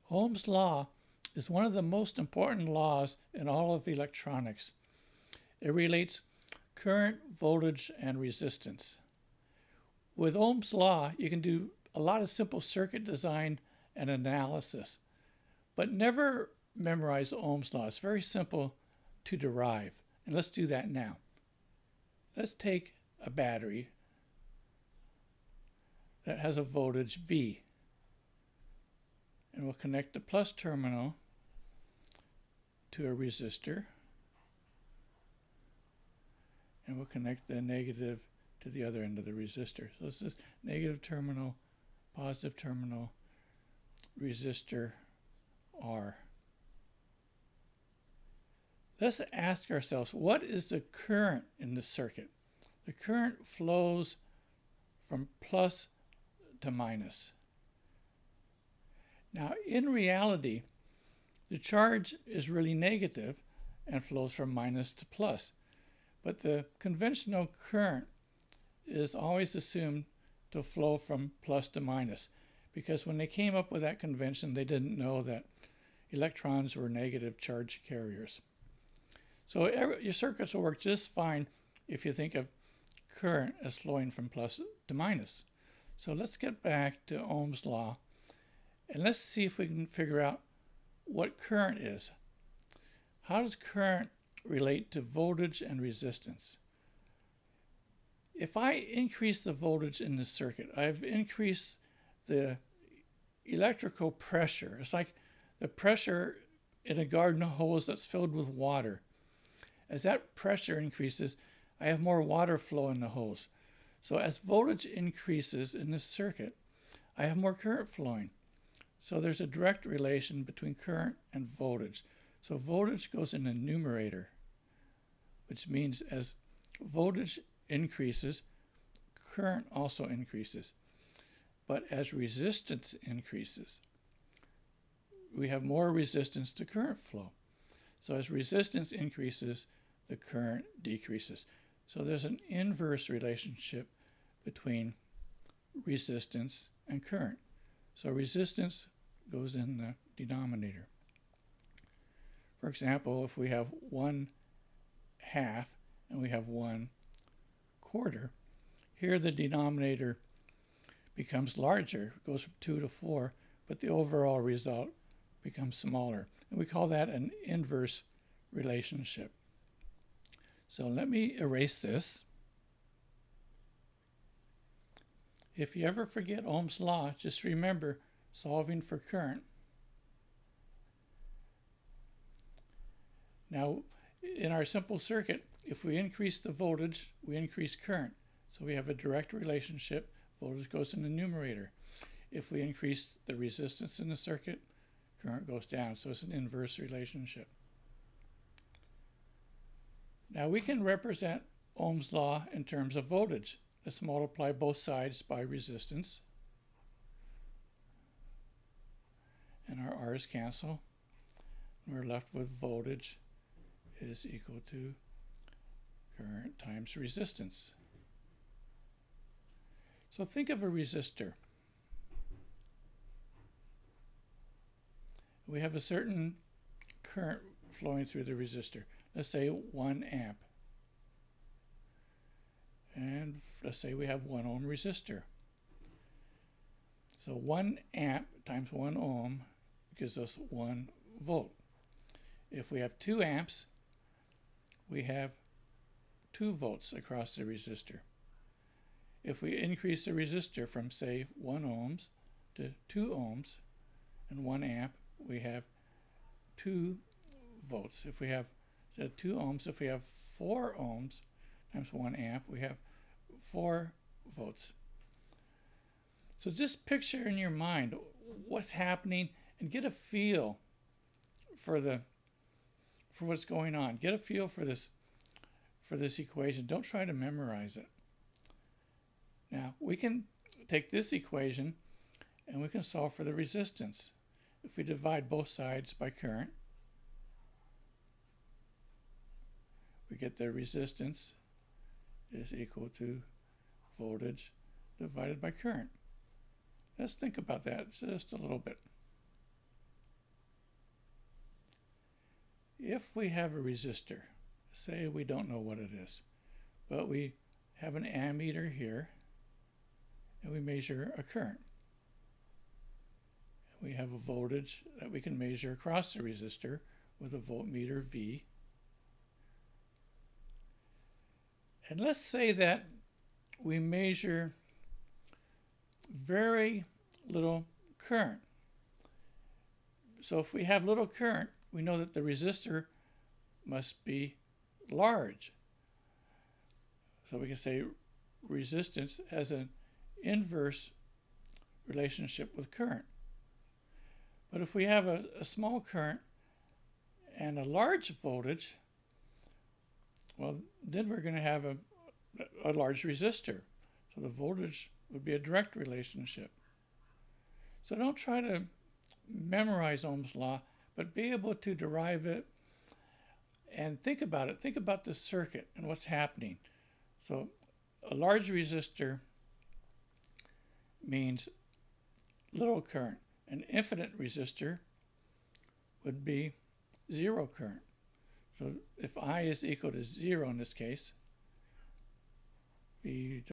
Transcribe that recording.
Ohm's law is one of the most important laws in all of electronics. It relates current, voltage, and resistance. With Ohm's law, you can do a lot of simple circuit design and analysis, but never memorize Ohm's law. It's very simple to derive, and let's do that now. Let's take a battery that has a voltage V, and we'll connect the plus terminal to a resistor, and we'll connect the negative to the other end of the resistor. So this is negative terminal, positive terminal, resistor R. Let's ask ourselves, what is the current in the circuit? The current flows from plus to minus. Now, in reality, the charge is really negative and flows from minus to plus. But the conventional current is always assumed to flow from plus to minus, because when they came up with that convention, they didn't know that electrons were negative charge carriers. So your circuits will work just fine if you think of current as flowing from plus to minus. So let's get back to Ohm's law, and let's see if we can figure out what current is. How does current relate to voltage and resistance? If I increase the voltage in the circuit, I've increased the electrical pressure. It's like the pressure in a garden hose that's filled with water. As that pressure increases, I have more water flow in the hose. So as voltage increases in this circuit, I have more current flowing. So there's a direct relation between current and voltage. So voltage goes in the numerator, which means as voltage increases, current also increases. But as resistance increases, we have more resistance to current flow. So as resistance increases, the current decreases. So there's an inverse relationship between resistance and current. So resistance goes in the denominator. For example, if we have 1/2 and we have 1/4, here the denominator becomes larger, it goes from 2 to 4, but the overall result becomes smaller. And we call that an inverse relationship. So let me erase this. If you ever forget Ohm's law, just remember solving for current. Now, in our simple circuit, if we increase the voltage, we increase current. So we have a direct relationship. Voltage goes in the numerator. If we increase the resistance in the circuit, current goes down. So it's an inverse relationship. Now we can represent Ohm's law in terms of voltage. Let's multiply both sides by resistance. And our R's cancel. We're left with voltage is equal to current times resistance. So think of a resistor. We have a certain current flowing through the resistor. Let's say 1 amp. And let's say we have 1 ohm resistor. So 1 amp times 1 ohm gives us 1 volt. If we have 2 amps, we have 2 volts across the resistor. If we increase the resistor from, say, 1 ohms to 2 ohms and 1 amp, we have 2 volts. If we have, instead of 2 ohms, if we have 4 ohms times 1 amp, we have 4 volts. So just picture in your mind what's happening and get a feel for what's going on. Get a feel for this equation. Don't try to memorize it. Now we can take this equation and we can solve for the resistance. If we divide both sides by current, we get the resistance is equal to voltage divided by current. Let's think about that just a little bit. if we have a resistor, say we don't know what it is, but we have an ammeter here, and we measure a current. We have a voltage that we can measure across the resistor with a voltmeter V. And let's say that we measure very little current. So if we have little current, we know that the resistor must be large. So we can say resistance has an inverse relationship with current. But if we have a small current and a large voltage, well, then we're going to have a large resistor. So the voltage would be a direct relationship. So don't try to memorize Ohm's law, but be able to derive it and think about it. Think about the circuit and what's happening. So a large resistor means little current. An infinite resistor would be zero current. So if I is equal to 0 in this case, V